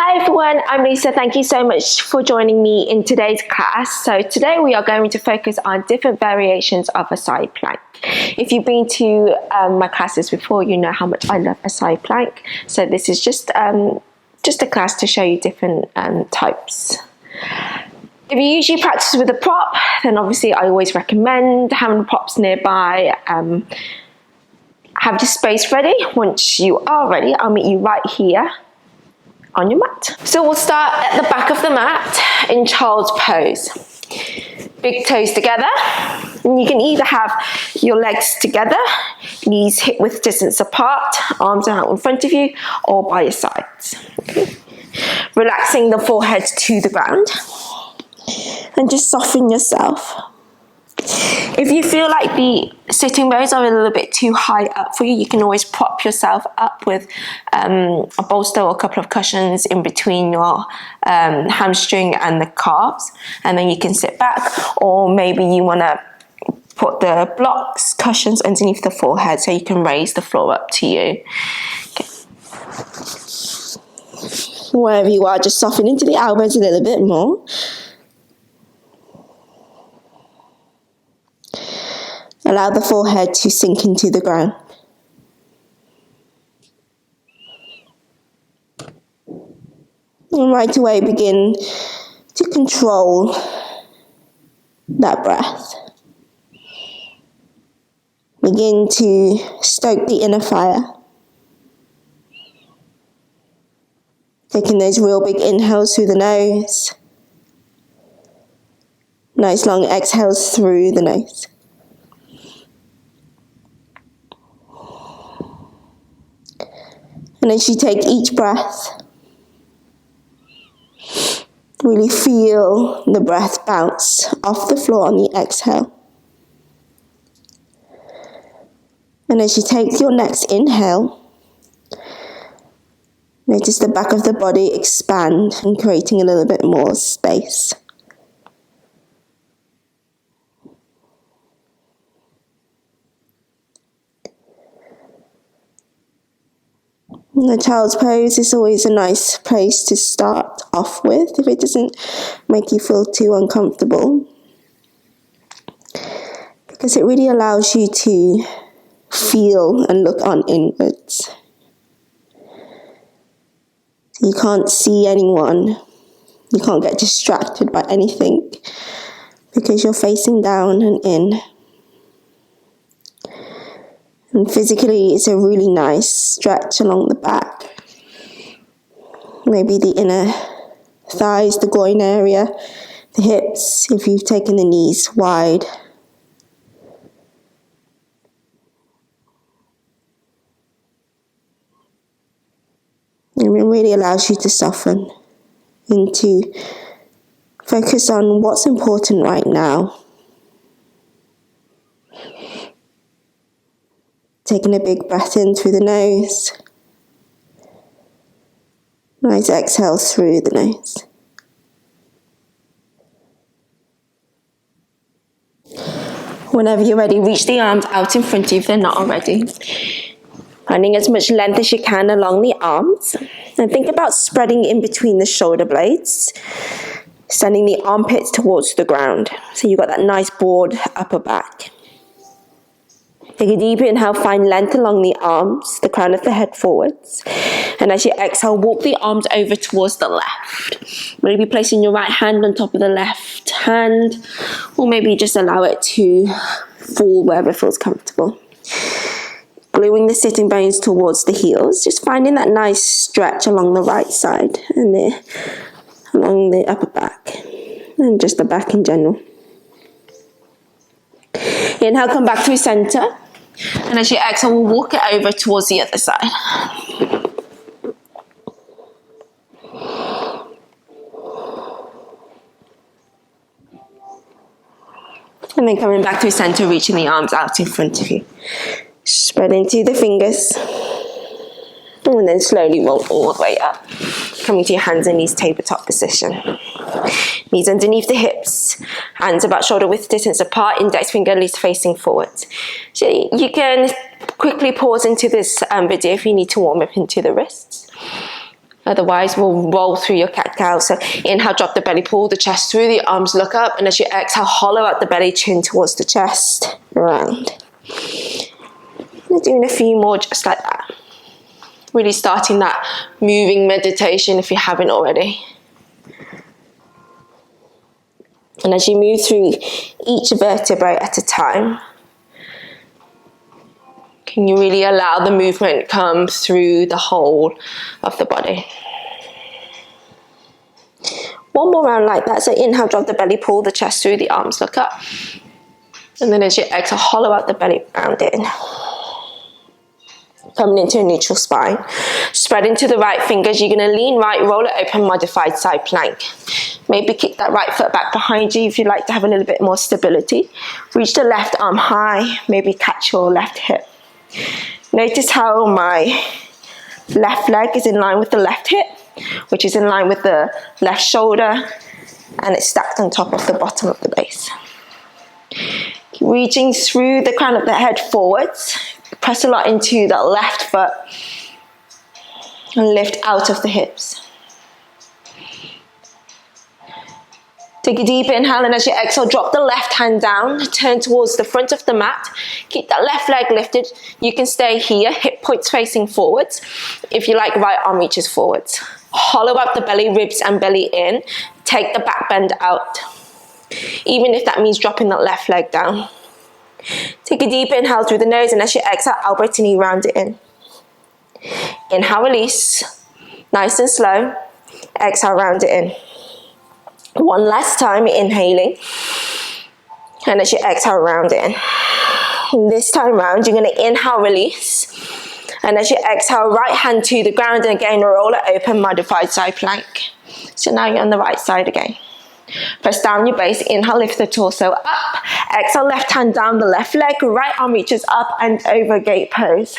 Hi everyone, I'm Lisa. Thank you so much for joining me in today's class. So today we are going to focus on different variations of a side plank. If you've been to my classes before, you know how much I love a side plank. So this is just a class to show you different types. If you usually practice with a prop, then obviously I always recommend having props nearby. Have your space ready. Once you are ready, I'll meet you right here on your mat. So we'll start at the back of the mat in child's pose. Big toes together, and you can either have your legs together, knees hip width distance apart, arms out in front of you, or by your sides. Okay. Relaxing the forehead to the ground, and just soften yourself. If you feel like the sitting bones are a little bit too high up for you, you can always prop yourself up with a bolster or a couple of cushions in between your hamstring and the calves, and then you can sit back, or maybe you want to put the blocks, cushions underneath the forehead so you can raise the floor up to you. Okay. Wherever you are, just soften into the elbows a little bit more. Allow the forehead to sink into the ground. And right away begin to control that breath. Begin to stoke the inner fire. Taking those real big inhales through the nose. Nice long exhales through the nose. And as you take each breath, really feel the breath bounce off the floor on the exhale. And as you take your next inhale, notice the back of the body expand and creating a little bit more space. The child's pose is always a nice place to start off with if it doesn't make you feel too uncomfortable, because it really allows you to feel and look on inwards. You can't see anyone, you can't get distracted by anything because you're facing down and in. And physically, it's a really nice stretch along the back. Maybe the inner thighs, the groin area, the hips, if you've taken the knees wide. And it really allows you to soften and to focus on what's important right now. Taking a big breath in through the nose. Nice exhale through the nose. Whenever you're ready, reach the arms out in front of you if they're not already. Finding as much length as you can along the arms. And think about spreading in between the shoulder blades. Sending the armpits towards the ground. So you've got that nice broad upper back. Take a deep inhale, find length along the arms, the crown of the head forwards. And as you exhale, walk the arms over towards the left. Maybe placing your right hand on top of the left hand, or maybe just allow it to fall wherever it feels comfortable. Gluing the sitting bones towards the heels, just finding that nice stretch along the right side and along the upper back, and just the back in general. Inhale, come back through center. And as you exhale, we'll walk it over towards the other side. And then coming back through center, reaching the arms out in front of you. Spread into the fingers. And then slowly roll all the way up. Coming to your hands and knees, tabletop position. Knees underneath the hips, hands about shoulder width distance apart, index finger leads facing forwards. So you can quickly pause into this video if you need to warm up into the wrists. Otherwise, we'll roll through your cat-cow. So inhale, drop the belly, pull the chest through, the arms look up, and as you exhale, hollow out the belly, chin towards the chest, round. And doing a few more just like that. Really starting that moving meditation if you haven't already. And as you move through each vertebrae at a time, can you really allow the movement come through the whole of the body? One more round like that. So inhale, drop the belly, pull the chest through, the arms look up. And then as you exhale, hollow out the belly, round in. Coming into a neutral spine. Spread into the right fingers. You're going to lean right, roll it open, modified side plank. Maybe kick that right foot back behind you if you'd like to have a little bit more stability. Reach the left arm high. Maybe catch your left hip. Notice how my left leg is in line with the left hip, which is in line with the left shoulder, and it's stacked on top of the bottom of the base. Keep reaching through the crown of the head forwards. Press a lot into the left foot and lift out of the hips. Take a deep inhale, and as you exhale, drop the left hand down, turn towards the front of the mat. Keep that left leg lifted. You can stay here, hip points facing forwards. If you like, right arm reaches forwards. Hollow up the belly, ribs and belly in. Take the back bend out, even if that means dropping that left leg down. Take a deep inhale through the nose, and as you exhale, elbow to knee, round it in. Inhale, release. Nice and slow. Exhale, round it in. One last time, inhaling. And as you exhale, round it in. And this time round, you're going to inhale, release. And as you exhale, right hand to the ground, and again, roll it open, modified side plank. So now you're on the right side again. Press down your base, inhale, lift the torso up. Exhale, left hand down the left leg, right arm reaches up and over, gate pose.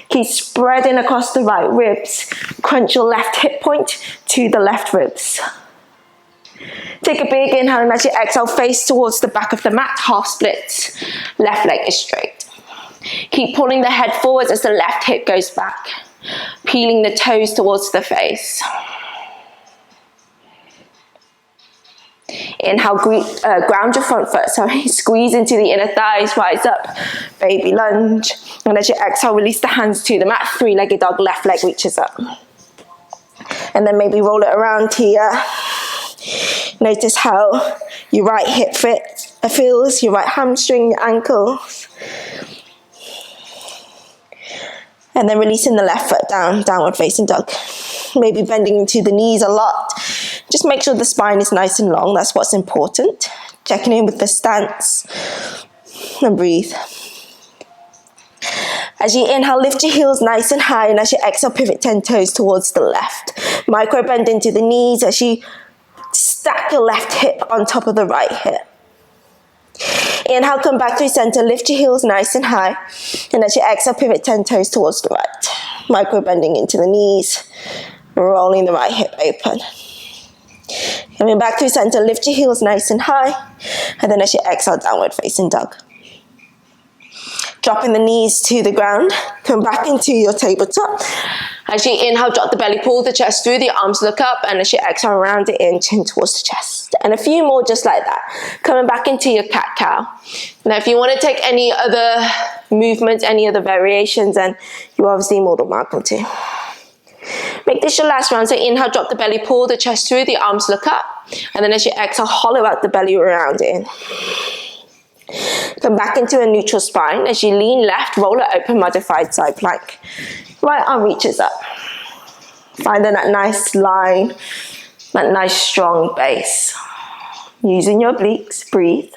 Keep spreading across the right ribs. Crunch your left hip point to the left ribs. Take a big inhale, and as you exhale, face towards the back of the mat, half splits. Left leg is straight. Keep pulling the head forwards as the left hip goes back. Peeling the toes towards the face. Inhale, ground your front foot, squeeze into the inner thighs, rise up, baby lunge. And as you exhale, release the hands to the mat, three-legged dog, left leg reaches up. And then maybe roll it around here. Notice how your right hip feels, your right hamstring, your ankles. And then releasing the left foot down, downward facing dog. Maybe bending into the knees a lot. Just make sure the spine is nice and long, that's what's important. Checking in with the stance. And breathe. As you inhale, lift your heels nice and high, and as you exhale, pivot 10 toes towards the left. Micro bend into the knees as you stack your left hip on top of the right hip. Inhale, come back to center, lift your heels nice and high, and as you exhale, pivot 10 toes towards the right. Micro bending into the knees, rolling the right hip open. Coming back to center, lift your heels nice and high, and then as you exhale, downward facing dog. Dropping the knees to the ground, come back into your tabletop. As you inhale, drop the belly, pull the chest through, the arms look up, and as you exhale, round it in, chin towards the chest. And a few more just like that. Coming back into your cat-cow. Now, if you want to take any other movements, any other variations, then you're obviously more than welcome to. Make this your last round. So inhale, drop the belly, pull the chest through, the arms look up, and then as you exhale, hollow out the belly, round it in. Come back into a neutral spine. As you lean left, roll it open, modified side plank. Right arm reaches up. Finding that nice line, that nice strong base. Using your obliques, breathe.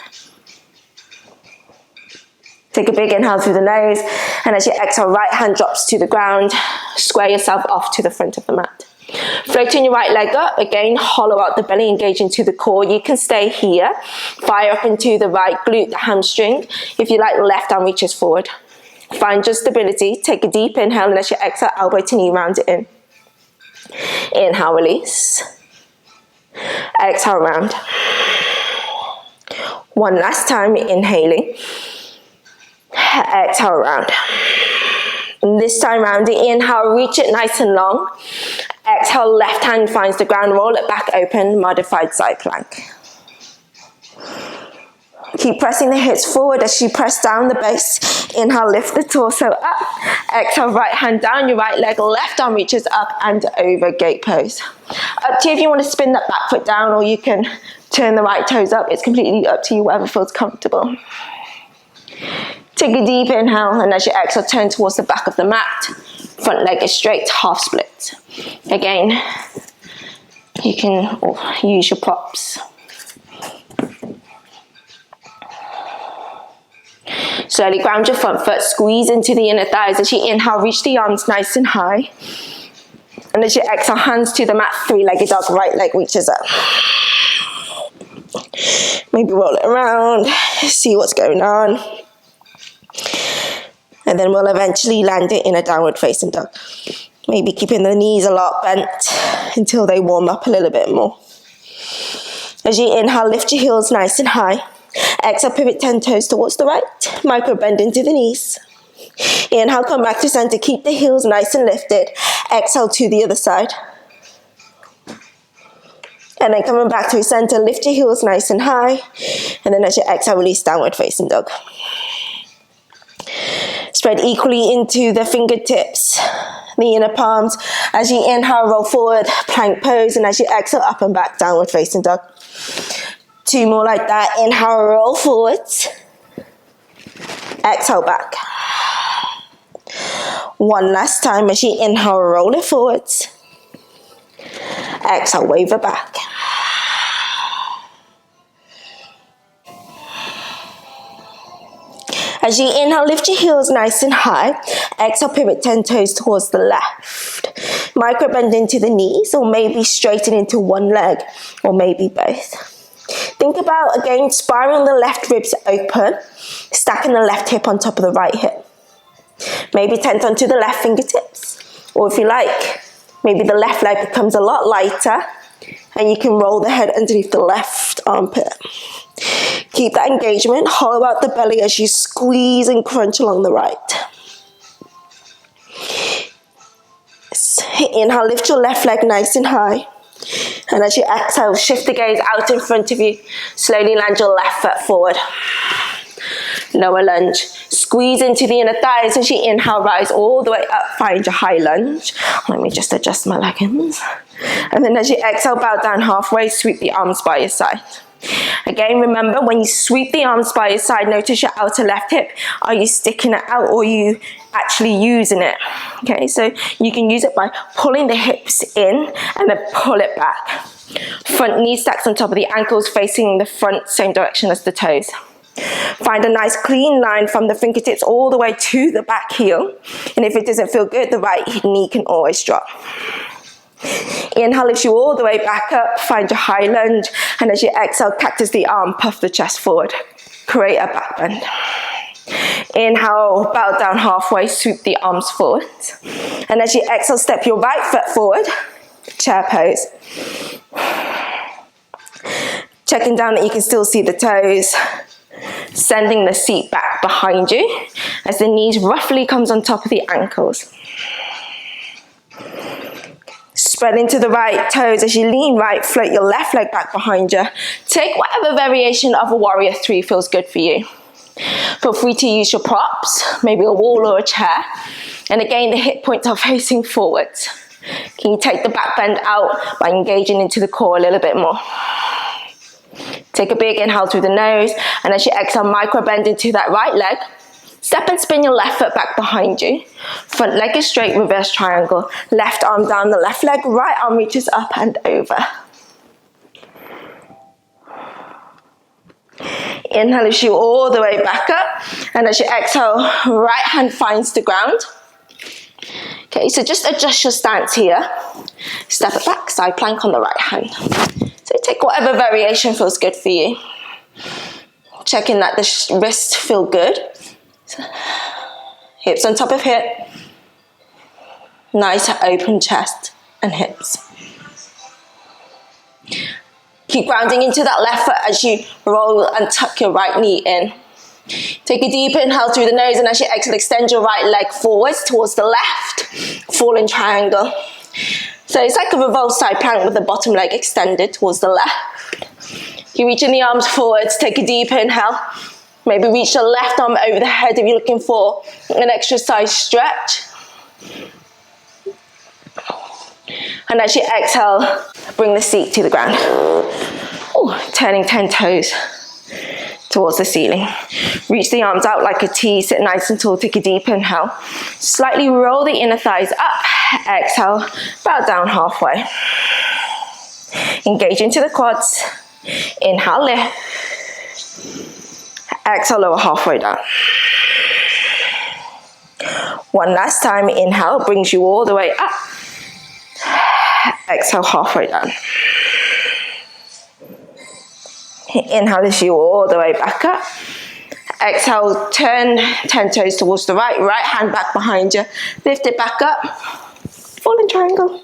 Take a big inhale through the nose, and as you exhale, right hand drops to the ground. Square yourself off to the front of the mat. Floating your right leg up, again, hollow out the belly, engage into the core. You can stay here. Fire up into the right glute, the hamstring. If you like, the left arm reaches forward. Find your stability. Take a deep inhale, and as you exhale, elbow to knee, round it in. Inhale, release. Exhale, round. One last time, inhaling. Exhale, round. And this time round, inhale, reach it nice and long. Exhale, left hand finds the ground, roll it back open, modified side plank. Keep pressing the hips forward as you press down the base. Inhale, lift the torso up. Exhale, right hand down your right leg, left arm reaches up and over, gate pose. Up to you if you want to spin that back foot down, or you can turn the right toes up. It's completely up to you, whatever feels comfortable. Take a deep inhale, and as you exhale, turn towards the back of the mat. Front leg is straight, half split. Again, you can use your props. Slowly ground your front foot, squeeze into the inner thighs. As you inhale, reach the arms nice and high. And as you exhale, hands to the mat, three-legged dog, right leg reaches up. Maybe roll it around, see what's going on. And then we'll eventually land it in a downward facing dog. Maybe keeping the knees a lot bent until they warm up a little bit more. As you inhale, lift your heels nice and high. Exhale, pivot 10 toes towards the right. Micro bend into the knees. Inhale, come back to center. Keep the heels nice and lifted. Exhale to the other side. And then coming back to center, lift your heels nice and high. And then as you exhale, release downward facing dog. Spread equally into the fingertips, the inner palms. As you inhale, roll forward, plank pose. And as you exhale, up and back, downward facing dog. 2 more like that. Inhale, roll forwards. Exhale, back. 1 last time. As you inhale, roll it forwards. Exhale, wave it back. As you inhale, lift your heels nice and high. Exhale, pivot 10 toes towards the left. Micro bend into the knees, or maybe straighten into one leg, or maybe both. Think about, again, spiraling the left ribs open, stacking the left hip on top of the right hip. Maybe tent onto the left fingertips. Or if you like, maybe the left leg becomes a lot lighter and you can roll the head underneath the left armpit. Keep that engagement, hollow out the belly as you squeeze and crunch along the right. Inhale, lift your left leg nice and high. And as you exhale, shift the gaze out in front of you. Slowly land your left foot forward. Lower lunge. Squeeze into the inner thighs. As you inhale, rise all the way up. Find your high lunge. Let me just adjust my leggings. And then as you exhale, bow down halfway. Sweep the arms by your side. Again, remember, when you sweep the arms by your side, notice your outer left hip. Are you sticking it out, or are you actually using it? Okay, so you can use it by pulling the hips in and then pull it back. Front knee stacks on top of the ankles, facing the front, same direction as the toes. Find a nice clean line from the fingertips all the way to the back heel. And if it doesn't feel good, the right knee can always drop. Inhale, lift you all the way back up. Find your high lunge. And as you exhale, cactus the arm, puff the chest forward. Create a back bend. Inhale, bow down halfway, sweep the arms forward. And as you exhale, step your right foot forward. Chair pose. Checking down that you can still see the toes. Sending the seat back behind you as the knees roughly comes on top of the ankles. Spread into the right toes as you lean right, float your left leg back behind you. Take whatever variation of a warrior 3 feels good for you. Feel free to use your props, maybe a wall or a chair. And again, the hip points are facing forwards. Can you take the back bend out by engaging into the core a little bit more? Take a big inhale through the nose, and as you exhale, micro bend into that right leg. Step and spin your left foot back behind you. Front leg is straight, reverse triangle. Left arm down the left leg, right arm reaches up and over. Inhale, lift you all the way back up, and as you exhale, right hand finds the ground. Okay, so just adjust your stance here. Step it back, side plank on the right hand. So take whatever variation feels good for you. Checking that the wrists feel good. So, hips on top of hip. Nice open chest and hips. Keep grounding into that left foot as you roll and tuck your right knee in. Take a deep inhale through the nose, and as you exhale, extend your right leg forwards towards the left. Falling triangle. So it's like a revolved side plank with the bottom leg extended towards the left. You're reaching the arms forwards, take a deep inhale. Maybe reach the left arm over the head if you're looking for an extra side stretch. And as you exhale, bring the seat to the ground. Ooh, turning 10 toes towards the ceiling. Reach the arms out like a T, sit nice and tall, take a deep inhale. Slightly roll the inner thighs up, exhale, bow down halfway. Engage into the quads, inhale, lift. Exhale, lower halfway down. One last time, inhale, brings you all the way up. Exhale, halfway down. Inhale, lifts you all the way back up. Exhale, turn 10 toes towards the right, right hand back behind you. Lift it back up, falling triangle.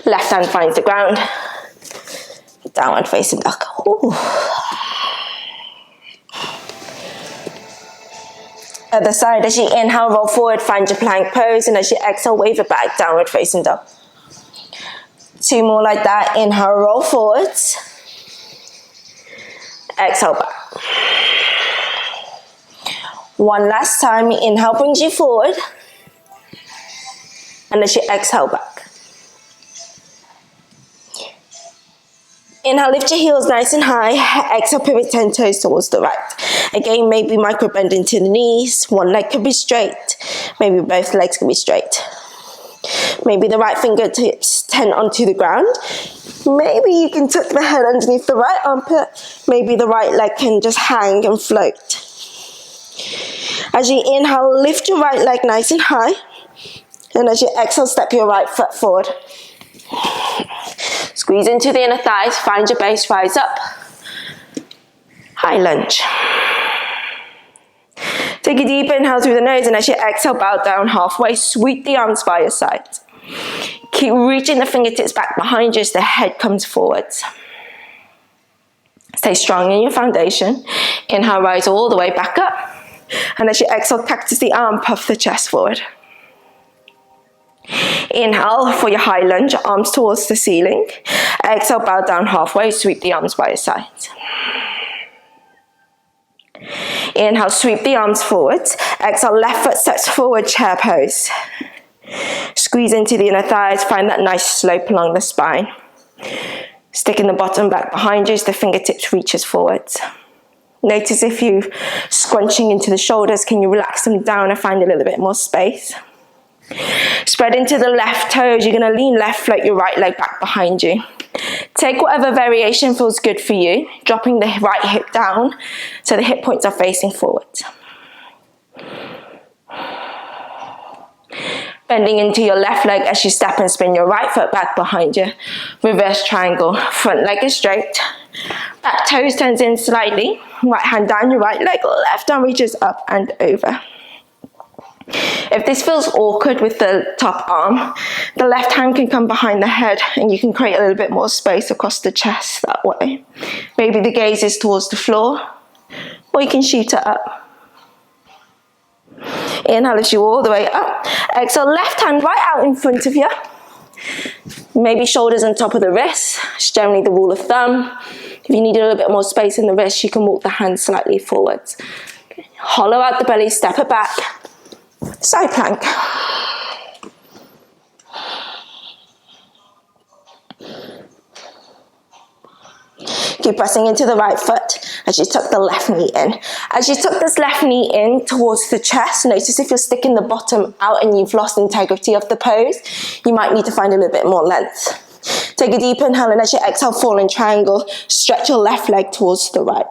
Left hand finds the ground. Downward facing dog. Ooh. Other side, as you inhale, roll forward, find your plank pose, and as you exhale, wave it back, downward facing dog. 2 more like that. Inhale, roll forwards. Exhale, back. 1 last time. Inhale brings you forward, and as you exhale, back. Inhale, lift your heels nice and high. Exhale, pivot 10 toes towards the right. Again, maybe micro bend into the knees. One leg could be straight. Maybe both legs can be straight. Maybe the right fingertips tent onto the ground. Maybe you can tuck the head underneath the right armpit. Maybe the right leg can just hang and float. As you inhale, lift your right leg nice and high. And as you exhale, step your right foot forward. Squeeze into the inner thighs, find your base, rise up. High lunge. Take a deep inhale through the nose, and as you exhale, bow down halfway, sweep the arms by your sides. Keep reaching the fingertips back behind you as the head comes forwards. Stay strong in your foundation. Inhale, rise all the way back up. And as you exhale, cactus the arm, puff the chest forward. Inhale for your high lunge, arms towards the ceiling. Exhale, bow down halfway, sweep the arms by your sides. Inhale, sweep the arms forwards. Exhale, left foot steps forward, chair pose. Squeeze into the inner thighs, find that nice slope along the spine. Sticking the bottom back behind you as the fingertips reaches forwards. Notice if you're scrunching into the shoulders, can you relax them down and find a little bit more space? Spread into the left toes. You're going to lean left, float your right leg back behind you. Take whatever variation feels good for you, dropping the right hip down so the hip points are facing forwards. Bending into your left leg as you step and spin your right foot back behind you. Reverse triangle. Front leg is straight. Back toes turns in slightly. Right hand down your right leg. Left arm reaches up and over. If this feels awkward with the top arm, the left hand can come behind the head and you can create a little bit more space across the chest that way. Maybe the gaze is towards the floor, or you can shoot it up. Inhale, lift you all the way up. Exhale, left hand right out in front of you. Maybe shoulders on top of the wrists. It's generally the rule of thumb. If you need a little bit more space in the wrist, you can walk the hands slightly forwards. Okay. Hollow out the belly, step it back. Side plank. Keep pressing into the right foot as you tuck the left knee in. As you tuck this left knee in towards the chest, notice if you're sticking the bottom out and you've lost integrity of the pose, you might need to find a little bit more length. Take a deep inhale, and as you exhale, fall in triangle. Stretch your left leg towards the right.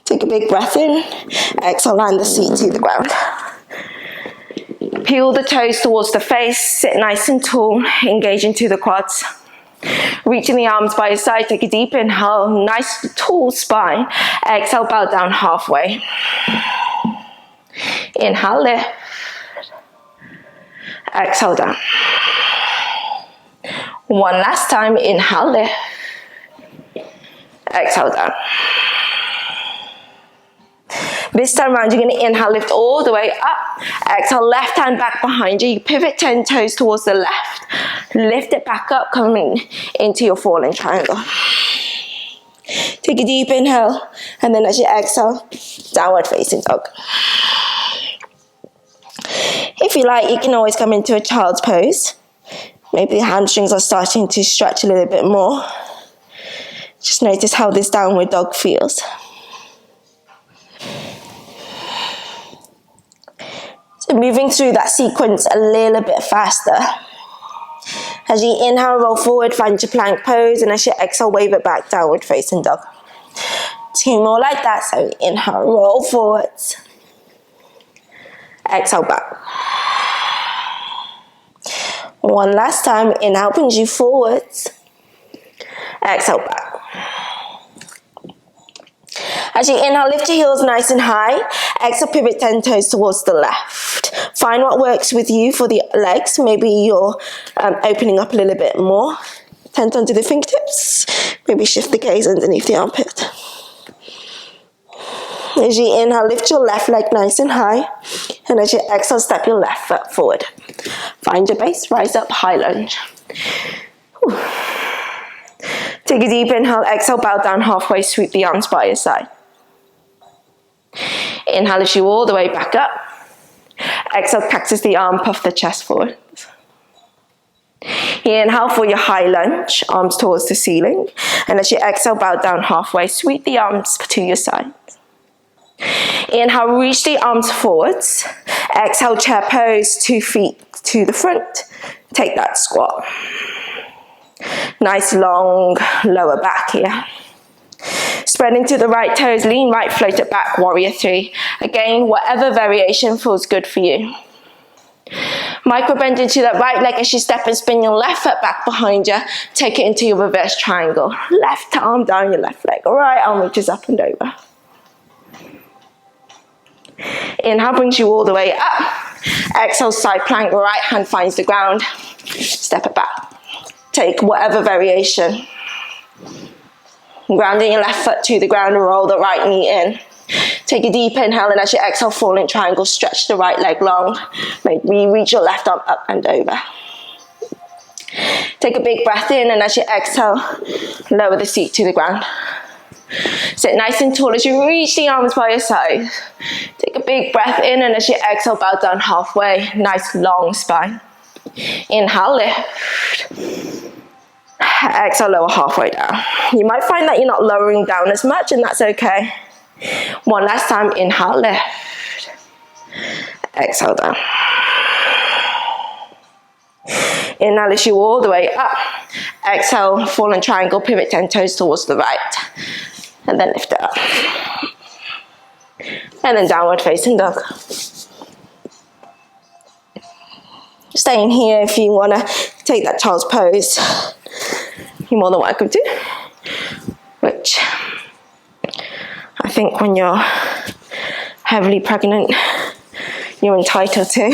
Take a big breath in. Exhale, land the seat to the ground. Peel the toes towards the face. Sit nice and tall. Engage into the quads. Reaching the arms by your side. Take a deep inhale. Nice tall spine. Exhale, bow down halfway. Inhale, lift. Exhale, down. One last time. Inhale, lift. Exhale, down. This time around, you're going to inhale, lift all the way up. Exhale, left hand back behind you. You pivot 10 toes towards the left. Lift it back up, coming into your falling triangle. Take a deep inhale, and then as you exhale, downward facing dog. If you like, you can always come into a child's pose. Maybe the hamstrings are starting to stretch a little bit more. Just notice how this downward dog feels. So moving through that sequence a little bit faster. As you inhale, roll forward, find your plank pose, and as you exhale, wave it back, downward facing dog. 2 more like that, so inhale, roll forwards. Exhale back. 1 last time, inhale brings you forwards. Exhale back. As you inhale, lift your heels nice and high. Exhale, pivot 10 toes towards the left. Find what works with you for the legs. Maybe you're opening up a little bit more. Tent onto the fingertips. Maybe shift the gaze underneath the armpit. As you inhale, lift your left leg nice and high. And as you exhale, step your left foot forward. Find your base, rise up, high lunge. Whew. Take a deep inhale, exhale, bow down halfway, sweep the arms by your side. Inhale, lift you all the way back up. Exhale, cactus the arm, puff the chest forward. Inhale for your high lunge, arms towards the ceiling. And as you exhale, bow down halfway, sweep the arms to your side. Inhale, reach the arms forwards. Exhale, chair pose, 2 feet to the front. Take that squat. Nice long lower back here. Spreading to the right toes, lean right, float it back, warrior 3. Again, whatever variation feels good for you. Micro bend into that right leg as you step and spin your left foot back behind you. Take it into your reverse triangle. Left arm down your left leg. Right arm reaches up and over. Inhale brings you all the way up. Exhale, side plank, right hand finds the ground. Step it back. Take whatever variation. Grounding your left foot to the ground and roll the right knee in. Take a deep inhale, and as you exhale, falling triangle, stretch the right leg long. Maybe reach your left arm up and over. Take a big breath in, and as you exhale, lower the seat to the ground. Sit nice and tall as you reach the arms by your side. Take a big breath in, and as you exhale, bow down halfway. Nice long spine. Inhale, lift. Exhale, lower halfway down. You might find that you're not lowering down as much, and that's okay. 1 last time, inhale, lift. Exhale down. Inhale, lift you all the way up. Exhale, fallen triangle, pivot 10 toes towards the right. And then lift it up. And then downward facing dog. Staying here if you want to take that child's pose. You're more than welcome to. Which I think when you're heavily pregnant, you're entitled to.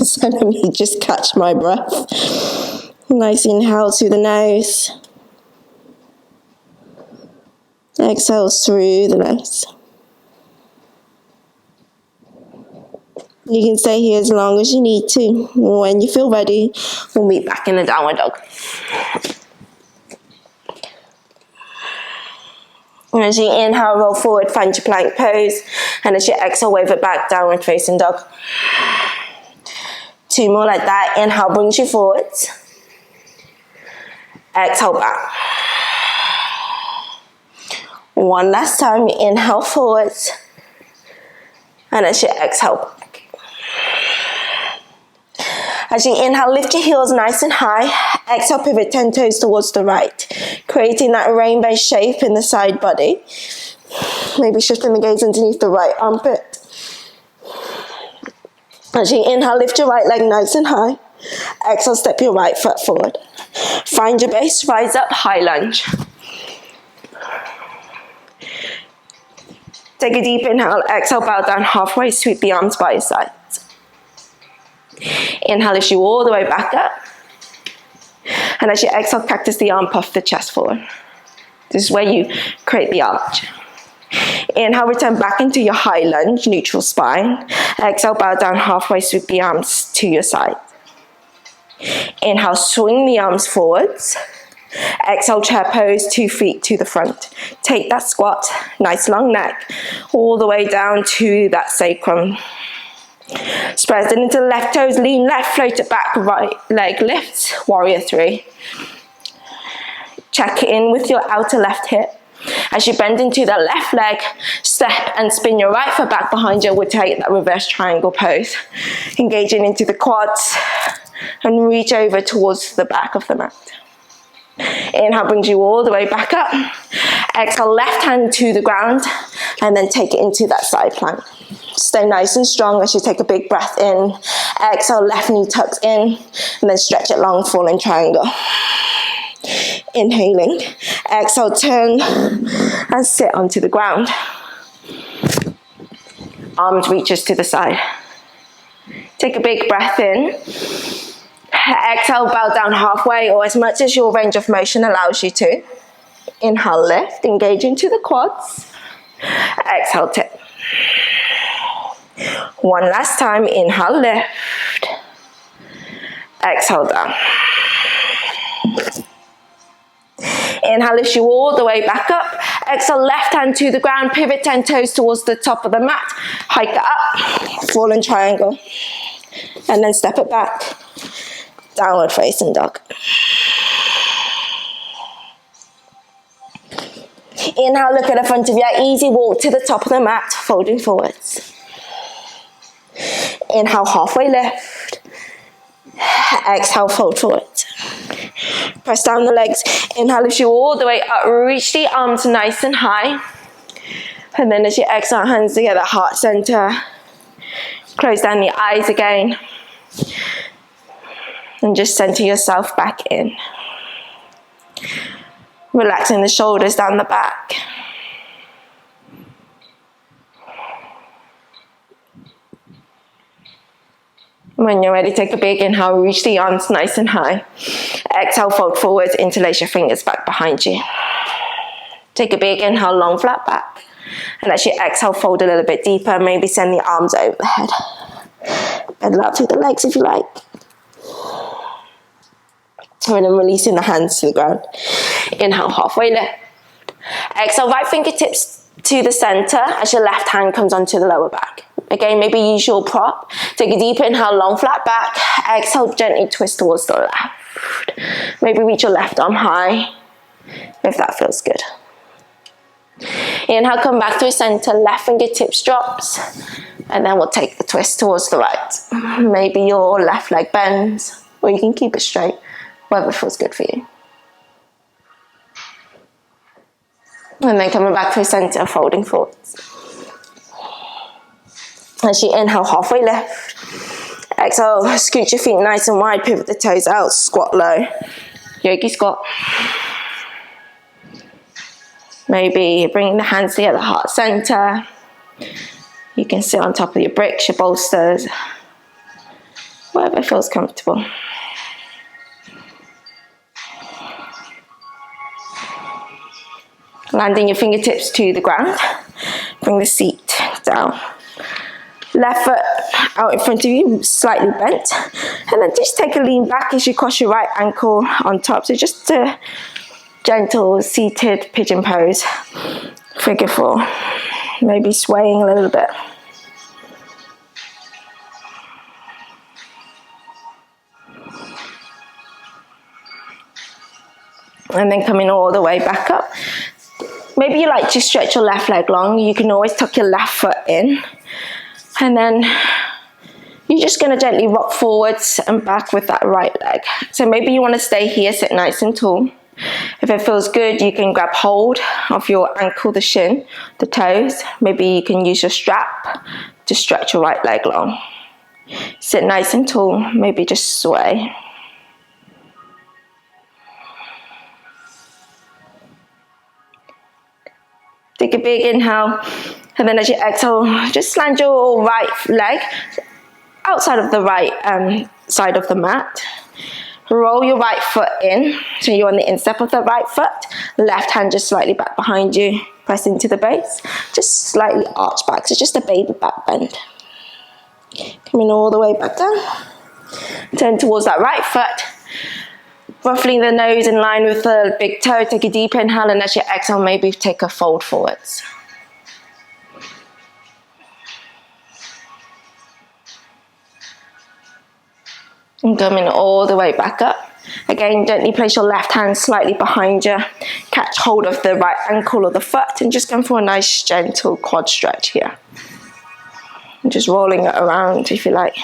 So let me just catch my breath. Nice inhale through the nose. Exhale through the nose. You can stay here as long as you need to. When you feel ready, we'll meet back in the downward dog. And as you inhale, roll forward, find your plank pose. And as you exhale, wave it back, downward facing dog. 2 more like that. Inhale brings you forwards. Exhale back. 1 last time, inhale forwards. And as you exhale back. As you inhale, lift your heels nice and high. Exhale, pivot 10 toes towards the right. Creating that rainbow shape in the side body. Maybe shifting the gaze underneath the right armpit. As you inhale, lift your right leg nice and high. Exhale, step your right foot forward. Find your base, rise up, high lunge. Take a deep inhale, exhale, bow down halfway, sweep the arms by your sides. Inhale, lift you all the way back up. And as you exhale, cactus the arm, puff the chest forward. This is where you create the arch. Inhale, return back into your high lunge, neutral spine. Exhale, bow down halfway, sweep the arms to your side. Inhale, swing the arms forwards. Exhale, chair pose, 2 feet to the front. Take that squat, nice long neck, all the way down to that sacrum. Spread it into the left toes, lean left, float it back, right leg lifts, warrior 3. Check in with your outer left hip. As you bend into the left leg, step and spin your right foot back behind you. We'll take that reverse triangle pose. Engaging into the quads and reach over towards the back of the mat. Inhale brings you all the way back up. Exhale, left hand to the ground and then take it into that side plank. Stay nice and strong as you take a big breath in. Exhale, left knee tucks in and then stretch it long, falling triangle. Inhaling. Exhale, turn and sit onto the ground. Arms reaches to the side. Take a big breath in. Exhale, bow down halfway or as much as your range of motion allows you to. Inhale, lift, engage into the quads. Exhale, tip. One last time, inhale, lift. Exhale, down. Inhale, lift you all the way back up. Exhale, left hand to the ground, pivot 10 toes towards the top of the mat. Hike it up, fallen triangle. And then step it back. Downward facing dog. Inhale, look at the front of you. Easy walk to the top of the mat, folding forwards. Inhale, halfway lift. Exhale, fold forward. Press down the legs. Inhale, lift you all the way up. Reach the arms nice and high. And then as you exhale, hands together, heart center. Close down the eyes again. And just center yourself back in. Relaxing the shoulders down the back. When you're ready, take a big inhale, reach the arms nice and high. Exhale, fold forwards, interlace your fingers back behind you. Take a big inhale, long flat back. And as you exhale, fold a little bit deeper, maybe send the arms over the head. Bend out through the legs if you like. And then releasing the hands to the ground. Inhale, halfway lift. Exhale, right fingertips to the center as your left hand comes onto the lower back. Again, maybe use your prop. Take a deep inhale, long flat back. Exhale, gently twist towards the left. Maybe reach your left arm high, if that feels good. Inhale, come back to center, left fingertips drops. And then we'll take the twist towards the right. Maybe your left leg bends, or you can keep it straight. Whatever feels good for you. And then coming back to center, folding forwards. As you inhale, halfway lift. Exhale, scoot your feet nice and wide, pivot the toes out, squat low. Yogi squat. Maybe bringing the hands together, heart center. You can sit on top of your bricks, your bolsters. Whatever feels comfortable. Landing your fingertips to the ground. Bring the seat down. Left foot out in front of you, slightly bent. And then just take a lean back as you cross your right ankle on top. So just a gentle seated pigeon pose. Figure 4. Maybe swaying a little bit. And then coming all the way back up. Maybe you like to stretch your left leg long. You can always tuck your left foot in. And then you're just going to gently rock forwards and back with that right leg. So maybe you want to stay here, sit nice and tall. If it feels good, you can grab hold of your ankle, the shin, the toes. Maybe you can use your strap to stretch your right leg long. Sit nice and tall, maybe just sway. Take a big inhale, and then as you exhale, just slant your right leg outside of the right side of the mat. Roll your right foot in, so you're on the instep of the right foot. Left hand just slightly back behind you. Press into the base. Just slightly arch back. So just a baby back bend. Coming all the way back down. Turn towards that right foot. Ruffling the nose in line with the big toe. Take a deep inhale, and as you exhale, maybe take a fold forwards. And coming all the way back up. Again, gently place your left hand slightly behind you. Catch hold of the right ankle or the foot, and just go for a nice gentle quad stretch here. And just rolling it around if you like.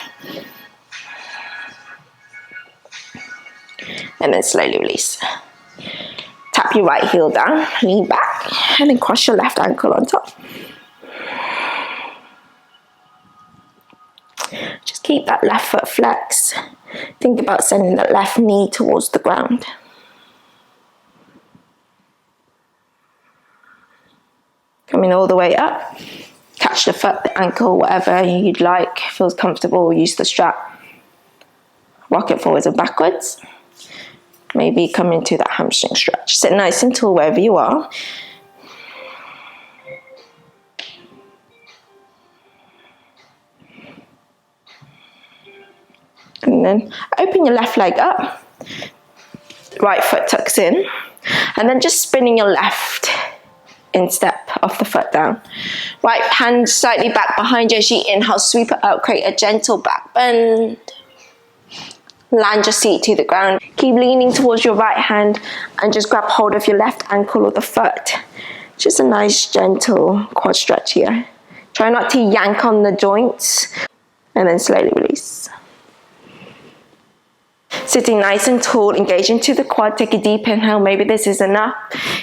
And then slowly release. Tap your right heel down, lean back, and then cross your left ankle on top. Just keep that left foot flexed. Think about sending that left knee towards the ground. Coming all the way up. Catch the foot, the ankle, whatever you'd like. Feels comfortable, use the strap. Rock it forwards and backwards. Maybe come into that hamstring stretch. Sit nice and tall wherever you are. And then open your left leg up. Right foot tucks in. And then just spinning your left instep off the foot down. Right hand slightly back behind you as you inhale, sweep it up, create a gentle back bend. Land your seat to the ground. Keep leaning towards your right hand and just grab hold of your left ankle or the foot. Just a nice gentle quad stretch here. Try not to yank on the joints and then slowly release. Sitting nice and tall, engage into the quad, take a deep inhale, maybe this is enough.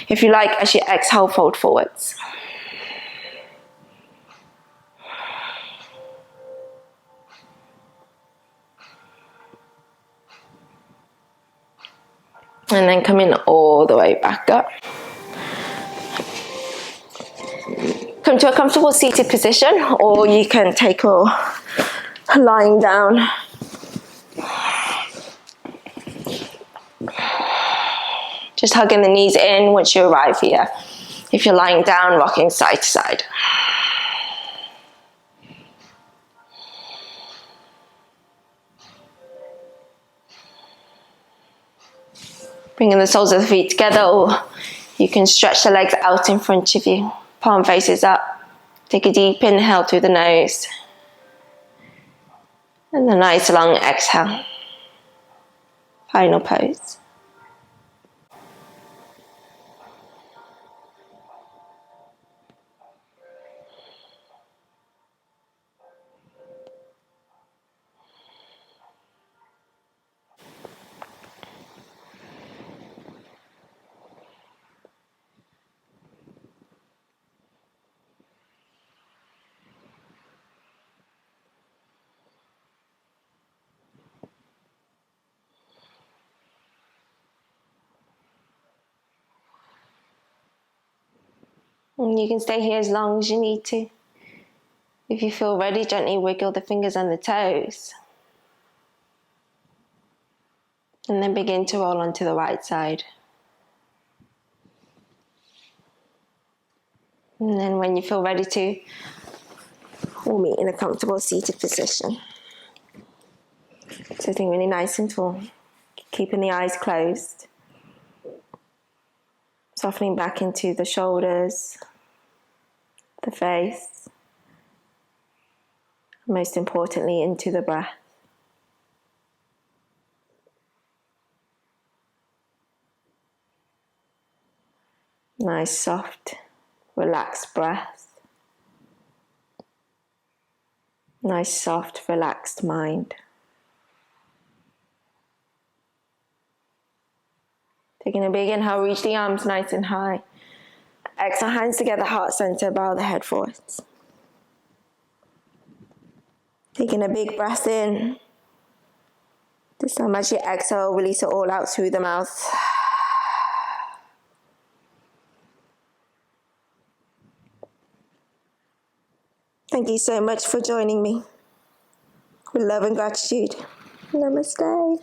If you like, as you exhale, fold forwards. And then come in all the way back up. Come to a comfortable seated position, or you can take a lying down. Just hugging the knees in once you arrive here. If you're lying down, rocking side to side. Bringing the soles of the feet together, or you can stretch the legs out in front of you. Palm faces up. Take a deep inhale through the nose. And a nice long exhale. Final pose. And you can stay here as long as you need to. If you feel ready, gently wiggle the fingers and the toes. And then begin to roll onto the right side. And then when you feel ready to, we'll meet in a comfortable seated position. Sitting really nice and tall, keeping the eyes closed. Softening back into the shoulders, the face, and most importantly into the breath. Nice, soft, relaxed breath. Nice, soft, relaxed mind. Taking a big inhale, reach the arms nice and high. Exhale, hands together, heart center, bow the head forwards. Taking a big breath in. This time as you exhale, release it all out through the mouth. Thank you so much for joining me. With love and gratitude. Namaste.